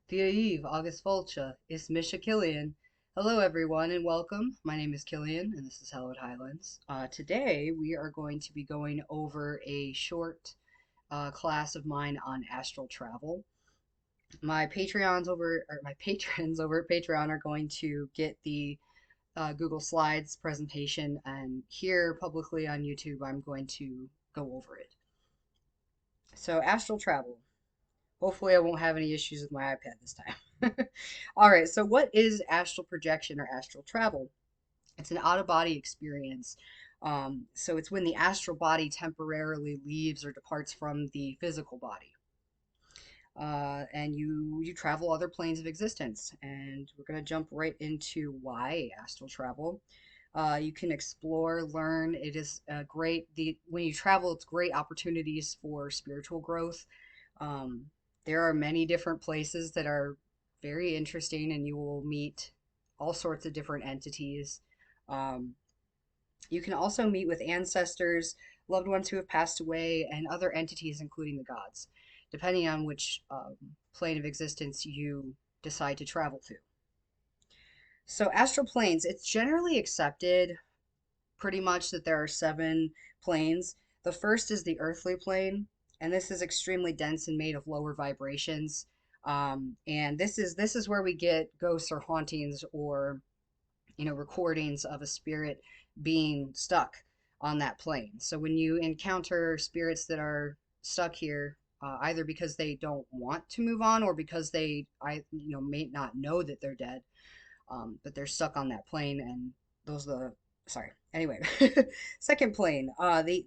Via Eve, August Volcha, is Misha Killian. Hello, everyone, and welcome. My name is Killian, and this is Hallowed Highlands. Today, we are going to be going over a short class of mine on astral travel. My patrons over at Patreon are going to get the Google Slides presentation, and here publicly on YouTube, I'm going to go over it. So, astral travel. Hopefully, I won't have any issues with my iPad this time. All right, so what is astral projection or astral travel? It's an out of body experience. So it's when the astral body temporarily leaves or departs from the physical body. And you travel other planes of existence. And we're going to jump right into why astral travel. You can explore, learn. It is when you travel, it's great opportunities for spiritual growth. Um, there are many different places that are very interesting, and you will meet all sorts of different entities. Um, you can also meet with ancestors, loved ones who have passed away, and other entities, including the gods, depending on which plane of existence you decide to travel to. So, astral planes, it's generally accepted pretty much that there are seven planes. The first is the earthly plane, and this is extremely dense and made of lower vibrations. And this is where we get ghosts or hauntings or recordings of a spirit being stuck on that plane. So when you encounter spirits that are stuck here, either because they don't want to move on or because they may not know that they're dead, but they're stuck on that plane, and those are the sorry. Anyway, second plane.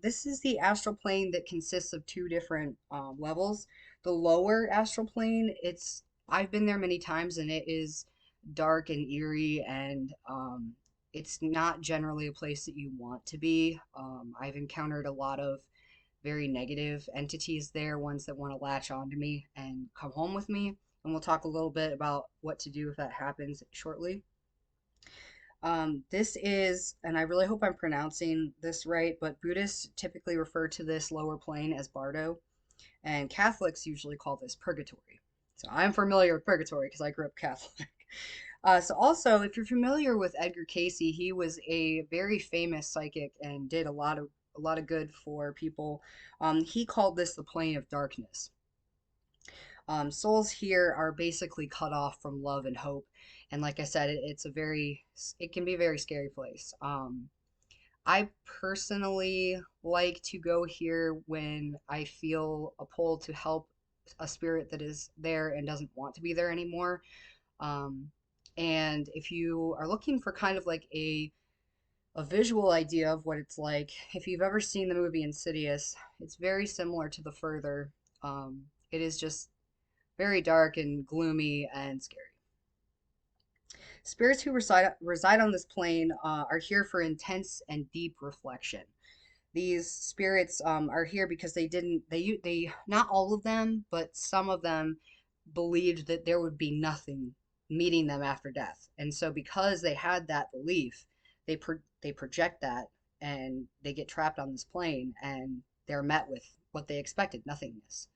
This is the astral plane that consists of two different levels. The lower astral plane, I've been there many times, and it is dark and eerie, and it's not generally a place that you want to be. I've encountered a lot of very negative entities there, ones that want to latch onto me and come home with me. And we'll talk a little bit about what to do if that happens shortly. This is, and I really hope I'm pronouncing this right, but Buddhists typically refer to this lower plane as Bardo, and Catholics usually call this purgatory. So I'm familiar with purgatory because I grew up Catholic. So also, if you're familiar with Edgar Cayce, he was a very famous psychic and did a lot of good for people. He called this the plane of darkness. Souls here are basically cut off from love and hope, and like I said, it can be a very scary place. I personally like to go here when I feel a pull to help a spirit that is there and doesn't want to be there anymore. Um, and if you are looking for kind of like a visual idea of what it's like, if you've ever seen the movie Insidious, it's very similar to The Further. It is just very dark and gloomy and scary. Spirits who reside on this plane are here for intense and deep reflection. These spirits are here because they not all of them, but some of them believed that there would be nothing meeting them after death, and so because they had that belief, they project that, and they get trapped on this plane, and they're met with what they expected, nothingness.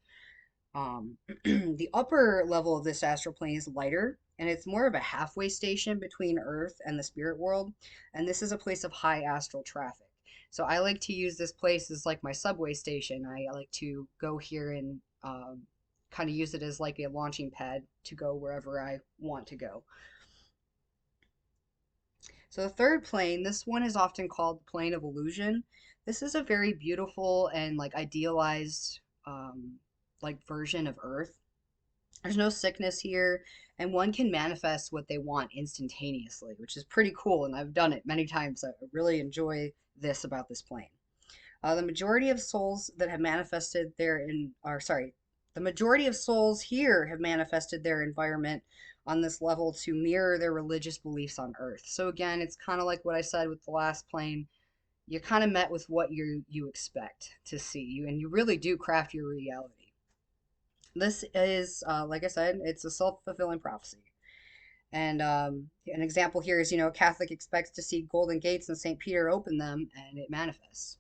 The upper level of this astral plane is lighter, and it's more of a halfway station between Earth and the spirit world. And this is a place of high astral traffic. So I like to use this place as like my subway station. I like to go here and kind of use it as like a launching pad to go wherever I want to go. So the third plane, this one is often called the plane of illusion. This is a very beautiful and like idealized like version of Earth. There's no sickness here, and one can manifest what they want instantaneously, which is pretty cool, and I've done it many times. I really enjoy this about this plane. The majority of souls that have manifested their in, or sorry, the majority of souls here have manifested their environment on this level to mirror their religious beliefs on Earth. So again, it's kind of like what I said with the last plane. You're kind of met with what you expect to see you, and you really do craft your reality. This is, like I said, it's a self-fulfilling prophecy. And an example here is, a Catholic expects to see golden gates and St. Peter open them, and it manifests.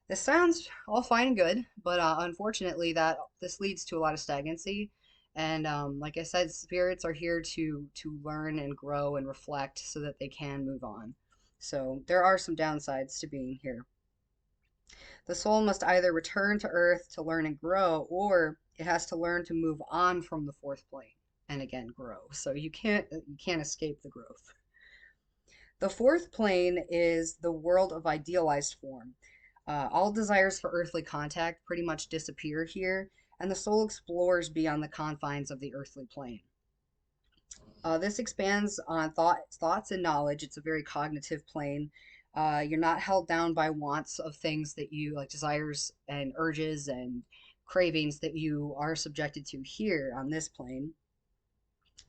This sounds all fine and good, but unfortunately, that this leads to a lot of stagnancy, And like I said, spirits are here to learn and grow and reflect so that they can move on. So there are some downsides to being here. The soul must either return to Earth to learn and grow, or it has to learn to move on from the fourth plane and again grow. So you can't escape the growth. The fourth plane is the world of idealized form. All desires for earthly contact pretty much disappear here, and the soul explores beyond the confines of the earthly plane. This expands on thoughts and knowledge. It's a very cognitive plane. You're not held down by wants of things that you like, desires and urges and cravings that you are subjected to here on this plane.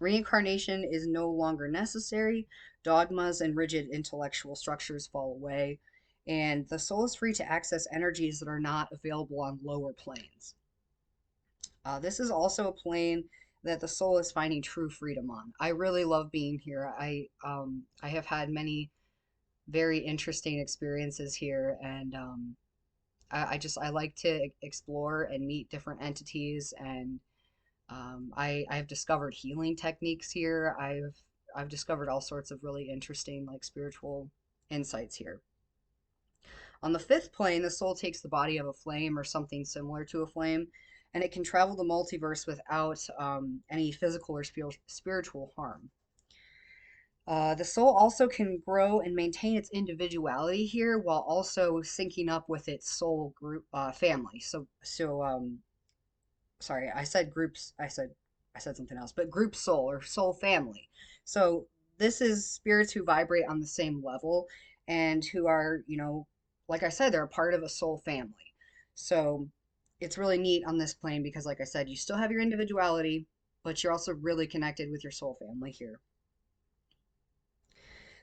Reincarnation is no longer necessary. Dogmas and rigid intellectual structures fall away, and the soul is free to access energies that are not available on lower planes. This is also a plane that the soul is finding true freedom on. I really love being here. I have had many very interesting experiences here, and I like to explore and meet different entities, and I've discovered healing techniques here. I've discovered all sorts of really interesting like spiritual insights here. On the fifth plane, the soul takes the body of a flame or something similar to a flame, and it can travel the multiverse without any physical or spiritual harm. The soul also can grow and maintain its individuality here while also syncing up with its soul group family. Sorry, I said groups. I said something else, but group soul or soul family. So this is spirits who vibrate on the same level and who are, like I said, they're a part of a soul family. So it's really neat on this plane because, like I said, you still have your individuality, but you're also really connected with your soul family here.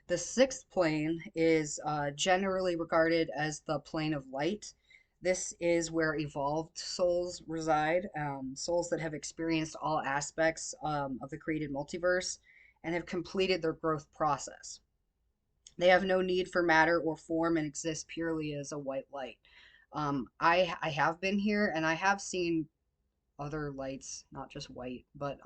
The sixth plane is generally regarded as the plane of light. This is where evolved souls reside, souls that have experienced all aspects of the created multiverse and have completed their growth process. They have no need for matter or form and exist purely as a white light. I have been here and I have seen other lights, not just white, but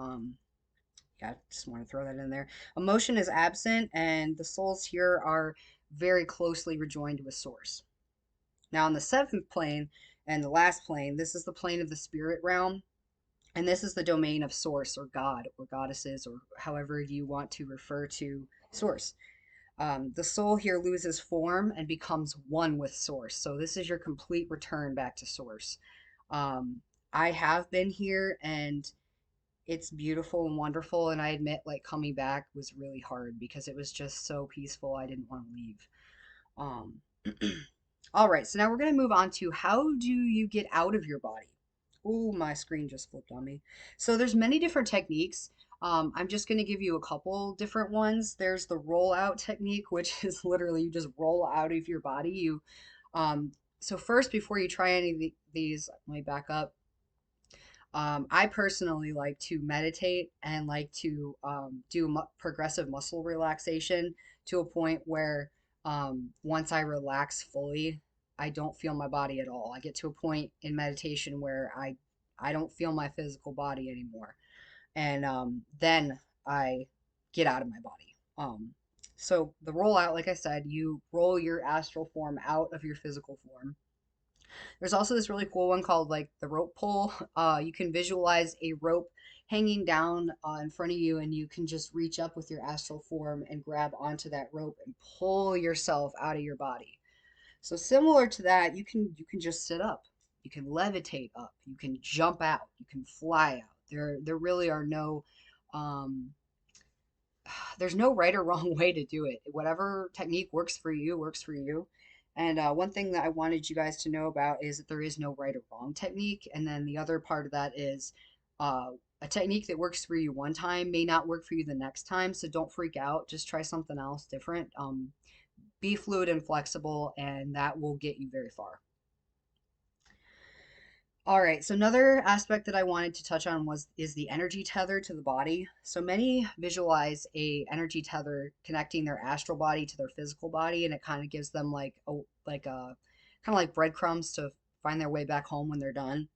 yeah, just want to throw that in there. Emotion is absent, and the souls here are very closely rejoined with Source. Now, on the seventh plane and the last plane, this is the plane of the spirit realm, and this is the domain of Source or God or goddesses or however you want to refer to Source. The soul here loses form and becomes one with Source. So, this is your complete return back to Source. Um, I have been here and it's beautiful and wonderful, and I admit like coming back was really hard because it was just so peaceful. I didn't want to leave. um all right, so now we're going to move on to how do you get out of your body. Oh, my screen just flipped on me. So there's many different techniques. I'm just going to give you a couple different ones. There's the roll out technique, which is literally you just roll out of your body. Um so first, before you try any of these, let me back up. I personally like to meditate and like to do progressive muscle relaxation to a point where once I relax fully, I don't feel my body at all. I get to a point in meditation where I don't feel my physical body anymore, and then I get out of my body. So the rollout, like I said, you roll your astral form out of your physical form. There's also this really cool one called like the rope pull. You can visualize a rope hanging down in front of you, and you can just reach up with your astral form and grab onto that rope and pull yourself out of your body. So similar to that, you can just sit up, you can levitate up, you can jump out, you can fly out. There really are no um, there's no right or wrong way to do it. Whatever technique works for you, works for you. And one thing that I wanted you guys to know about is that there is no right or wrong technique. And then the other part of that is uh, a technique that works for you one time may not work for you the next time. So don't freak out. Just try something else different. Be fluid and flexible, and that will get you very far. All right, so another aspect that I wanted to touch on was is the energy tether to the body. So many visualize a energy tether connecting their astral body to their physical body, and it kind of gives them like a kind of like breadcrumbs to find their way back home when they're done.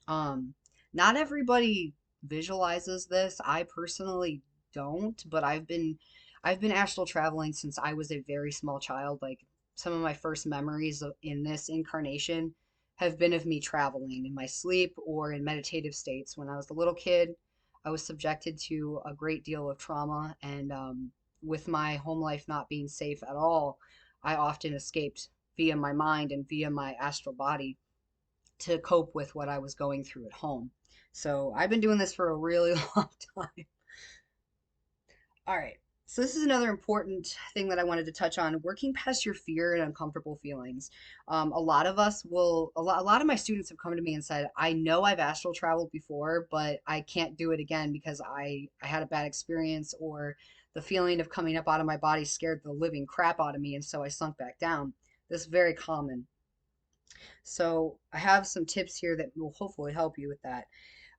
Um, Not everybody visualizes this. I personally don't, but I've been astral traveling since I was a very small child. Like some of my first memories in this incarnation have been of me traveling in my sleep or in meditative states. When I was a little kid, I was subjected to a great deal of trauma, and with my home life not being safe at all, I often escaped via my mind and via my astral body to cope with what I was going through at home. So I've been doing this for a really long time. All right. So this is another important thing that I wanted to touch on, working past your fear and uncomfortable feelings. A lot of us will, a lot of my students have come to me and said, I know I've astral traveled before, but I can't do it again because I had a bad experience, or the feeling of coming up out of my body scared the living crap out of me, and so I sunk back down. This is very common. So I have some tips here that will hopefully help you with that.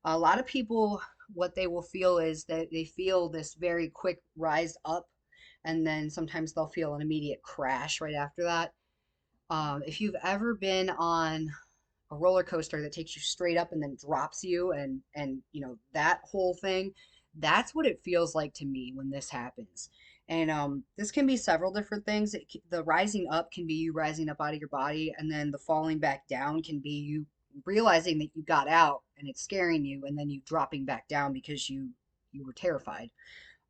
A lot of people, what they will feel is that they feel this very quick rise up, and then sometimes they'll feel an immediate crash right after that. If you've ever been on a roller coaster that takes you straight up and then drops you, and that whole thing, that's what it feels like to me when this happens. And this can be several different things. The rising up can be you rising up out of your body, and then the falling back down can be you realizing that you got out and it's scaring you, and then you dropping back down because you were terrified.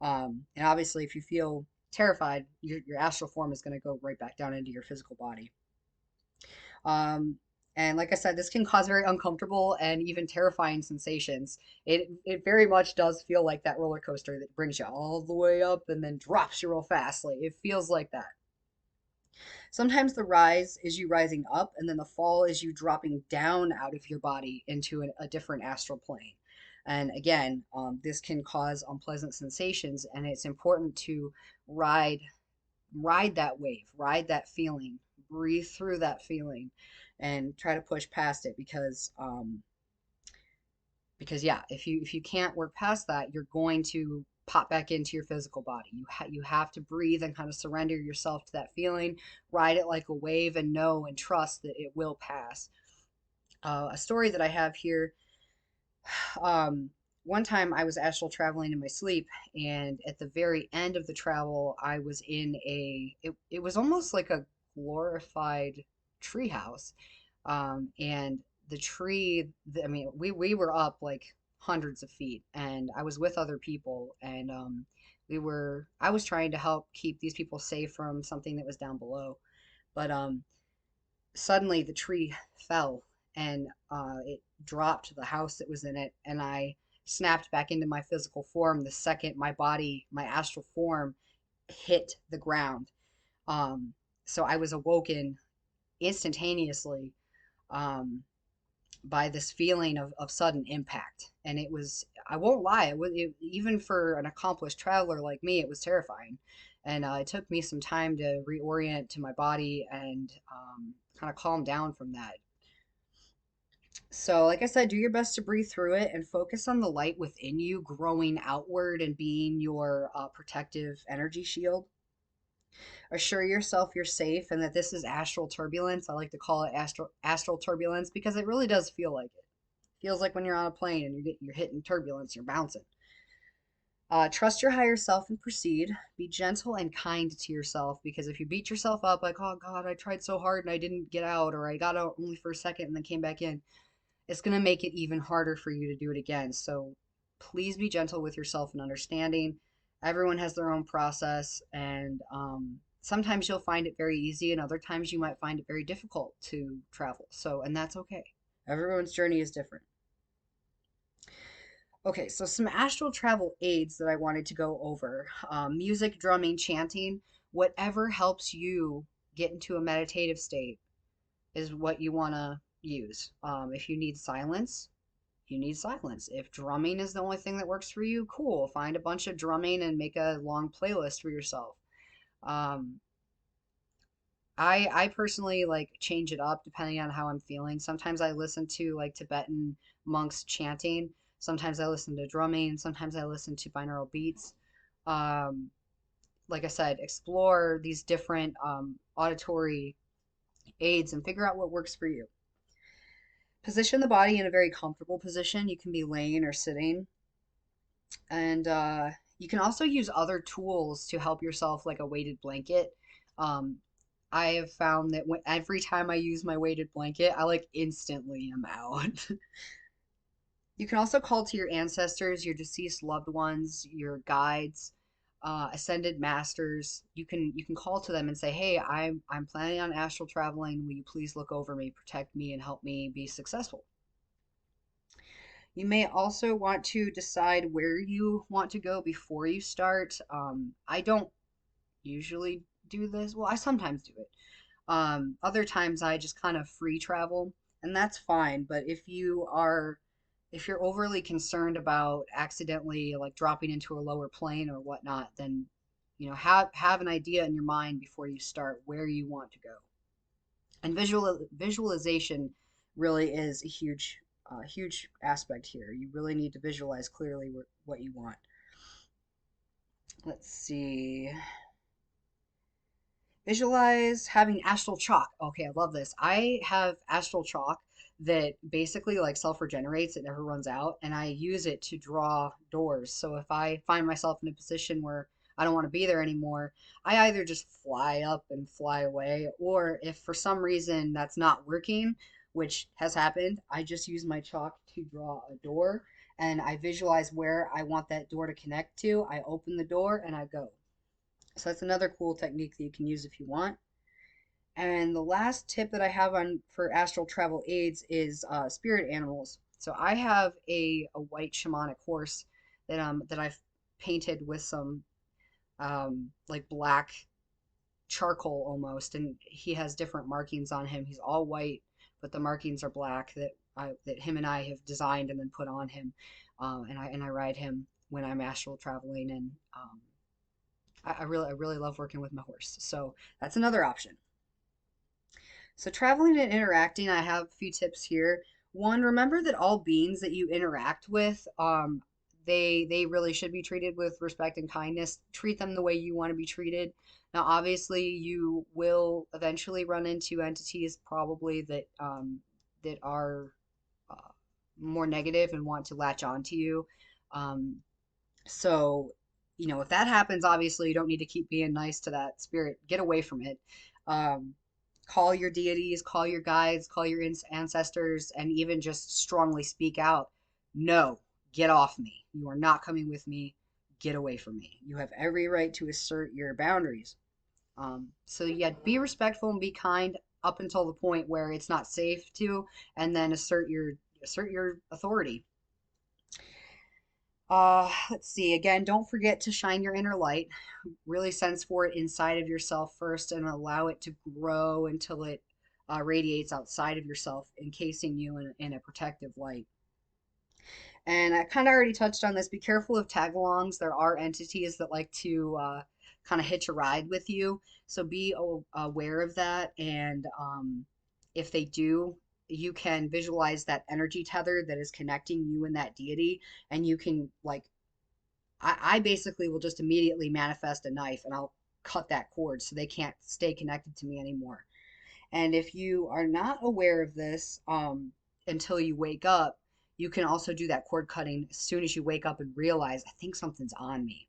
And obviously, if you feel terrified, your astral form is going to go right back down into your physical body. Um, and like I said, this can cause very uncomfortable and even terrifying sensations. It very much does feel like that roller coaster that brings you all the way up and then drops you real fast. Like it feels like that. Sometimes the rise is you rising up, and then the fall is you dropping down out of your body into a different astral plane. And again, this can cause unpleasant sensations, and it's important to ride ride that wave, ride that feeling, breathe through that feeling, and try to push past it, because yeah, if you can't work past that, you're going to pop back into your physical body. You have to breathe and kind of surrender yourself to that feeling, ride it like a wave, and know and trust that it will pass. A story that I have here. Um, One time I was astral traveling in my sleep, and at the very end of the travel, I was in it was almost like a glorified treehouse. And the tree, I mean, we were up like hundreds of feet, and I was with other people, and I was trying to help keep these people safe from something that was down below. But suddenly the tree fell, and it dropped the house that was in it, and I snapped back into my physical form the second my body, my astral form, hit the ground. Um, so I was awoken instantaneously, um, by this feeling of sudden impact. And it was, I won't lie, even for an accomplished traveler like me, it was terrifying. And it took me some time to reorient to my body and kind of calm down from that. So, like I said, do your best to breathe through it and focus on the light within you growing outward and being your protective energy shield. Assure yourself you're safe and that this is astral turbulence. I like to call it astral turbulence because it really does feel like it. Feels like when you're on a plane and you're hitting turbulence, you're bouncing. Trust your higher self and proceed. Be gentle and kind to yourself, because if you beat yourself up like, oh God, I tried so hard and I didn't get out, or I got out only for a second and then came back in, it's going to make it even harder for you to do it again. So please be gentle with yourself and understanding. Everyone has their own process, and sometimes you'll find it very easy, and other times you might find it very difficult to travel. So, and that's okay. Everyone's journey is different. Okay, so some astral travel aids that I wanted to go over: music, drumming, chanting, whatever helps you get into a meditative state is what you want to use. If you need silence, you need silence. If drumming is the only thing that works for you, cool. Find a bunch of drumming and make a long playlist for yourself. Um, I personally like change it up depending on how I'm feeling. Sometimes I listen to like Tibetan monks chanting. Sometimes I listen to drumming. Sometimes I listen to binaural beats. Um, like I said, explore these different auditory aids and figure out what works for you. Position the body in a very comfortable position. You can be laying or sitting. And you can also use other tools to help yourself, like a weighted blanket. Um, I have found that every time I use my weighted blanket, I like instantly am out. You can also call to your ancestors, your deceased loved ones, your guides, ascended masters. You can call to them and say, "Hey, I'm planning on astral traveling. Will you please look over me, protect me, and help me be successful?" You may also want to decide where you want to go before you start. I don't usually do this. Well, I sometimes do it. Other times I just kind of free travel, and that's fine. But if you're overly concerned about accidentally like dropping into a lower plane or whatnot, then have an idea in your mind before you start where you want to go. And visualization really is a huge aspect here. You really need to visualize clearly what you want. Let's see. Visualize having astral chalk. Okay, I love this. I have astral chalk that basically like self-regenerates, it never runs out, and I use it to draw doors. So if I find myself in a position where I don't want to be there anymore, I either just fly up and fly away, or if for some reason that's not working, which has happened, I just use my chalk to draw a door and I visualize where I want that door to connect to. I open the door and I go. So that's another cool technique that you can use if you want. And the last tip that I have on for astral travel aids is spirit animals. So I have a white shamanic horse that I've painted with some like black charcoal almost, and he has different markings on him. He's all white, but the markings are black that him and I have designed and then put on him. And I ride him when I'm astral traveling, and I really love working with my horse. So that's another option. So traveling and interacting, I have a few tips here. One, remember that all beings that you interact with, they really should be treated with respect and kindness. Treat them the way you want to be treated. Now, obviously, you will eventually run into entities probably that are uh, more negative and want to latch on to you. Um, so, if that happens, obviously you don't need to keep being nice to that spirit. Get away from it. Um, call your deities, call your guides, call your ancestors, and even just strongly speak out. No, get off me. You are not coming with me. Get away from me. You have every right to assert your boundaries. So yeah, be respectful and be kind up until the point where it's not safe to, and then assert your authority. Let's see. Again, don't forget to shine your inner light. Really sense for it inside of yourself first and allow it to grow until it radiates outside of yourself, encasing you in a protective light. And I kind of already touched on this. Be careful of tagalongs. There are entities that like to kind of hitch a ride with you. So be aware of that. And if they do, you can visualize that energy tether that is connecting you and that deity. And you can, like, I basically will just immediately manifest a knife and I'll cut that cord so they can't stay connected to me anymore. And if you are not aware of this until you wake up, you can also do that cord cutting as soon as you wake up and realize, I think something's on me.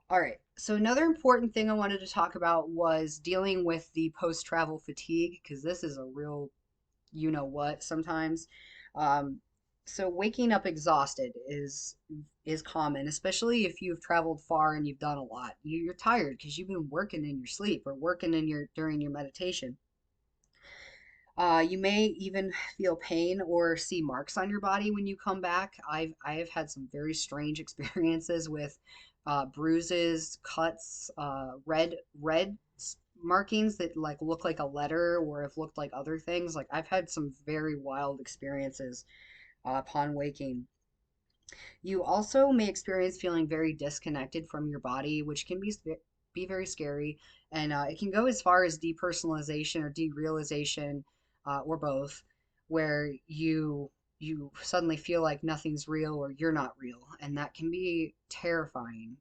All right. So another important thing I wanted to talk about was dealing with the post-travel fatigue, because this is a real you know what sometimes. Um, so waking up exhausted is common, especially if you've traveled far and you've done a lot. You're tired because you've been working in your sleep or working in your during your meditation. You may even feel pain or see marks on your body when you come back. I have had some very strange experiences with bruises, cuts, red markings that like look like a letter or have looked like other things. Like I've had some very wild experiences upon waking. You also may experience feeling very disconnected from your body, which can be very scary, and it can go as far as depersonalization or derealization, or both, where you suddenly feel like nothing's real or you're not real, and that can be terrifying.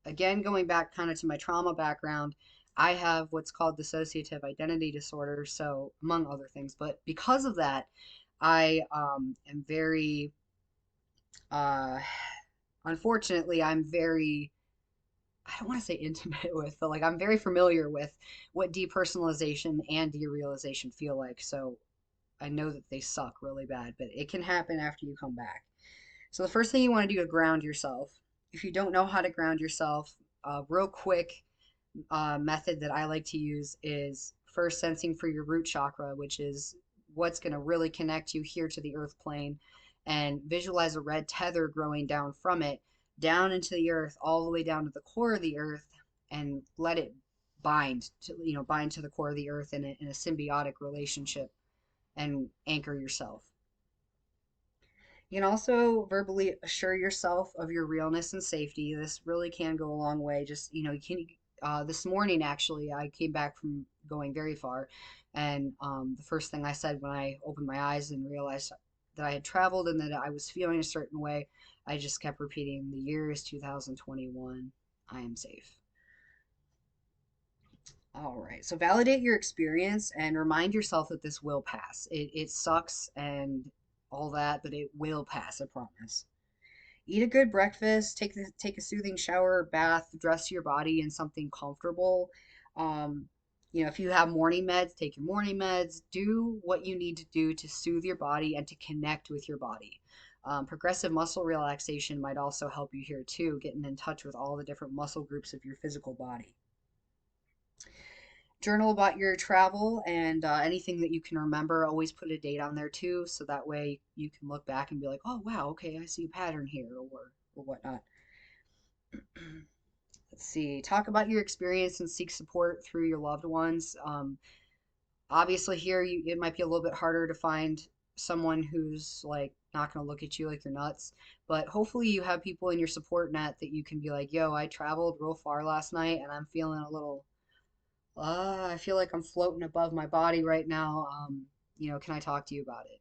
Again, going back kind of to my trauma background, I have what's called dissociative identity disorder, so among other things, but because of that, I am very Uh, Unfortunately, I'm very, I don't want to say intimate with, but like I'm very familiar with what depersonalization and derealization feel like. So I know that they suck really bad, but it can happen after you come back. So the first thing you want to do is ground yourself. If you don't know how to ground yourself, real quick method that I like to use is first sensing for your root chakra, which is what's going to really connect you here to the earth plane, and visualize a red tether growing down from it, down into the earth, all the way down to the core of the earth, and let it bind to the core of the earth in a symbiotic relationship and anchor yourself. You can also verbally assure yourself of your realness and safety. This really can go a long way. Just, you can, this morning actually, I came back from going very far. And the first thing I said when I opened my eyes and realized that I had traveled and that I was feeling a certain way, I just kept repeating, the year is 2021. I am safe. All right. So validate your experience and remind yourself that this will pass. It sucks and all that, but it will pass, I promise. Eat a good breakfast, take a soothing shower or bath, dress your body in something comfortable. Um, if you have morning meds, take your morning meds. Do what you need to do to soothe your body and to connect with your body. Progressive muscle relaxation might also help you here too, getting in touch with all the different muscle groups of your physical body. Journal about your travel and anything that you can remember. Always put a date on there too, so that way you can look back and be like, oh wow, okay, I see a pattern here, or whatnot. Let's see. Talk about your experience and seek support through your loved ones. Obviously, here it might be a little bit harder to find someone who's like not going to look at you like you're nuts, but hopefully you have people in your support net that you can be like, yo, I traveled real far last night and I'm feeling a little I feel like I'm floating above my body right now. Can I talk to you about it?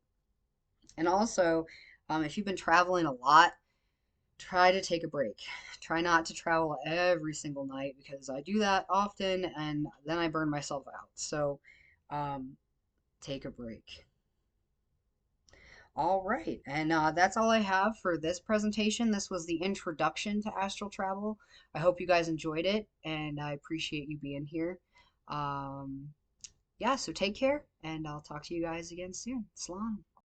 And also, if you've been traveling a lot, try to take a break. Try not to travel every single night because I do that often and then I burn myself out. So, um, take a break. All right, and that's all I have for this presentation. This was the introduction to astral travel. I hope you guys enjoyed it, and I appreciate you being here. Um, yeah, so take care, and I'll talk to you guys again soon. Slán.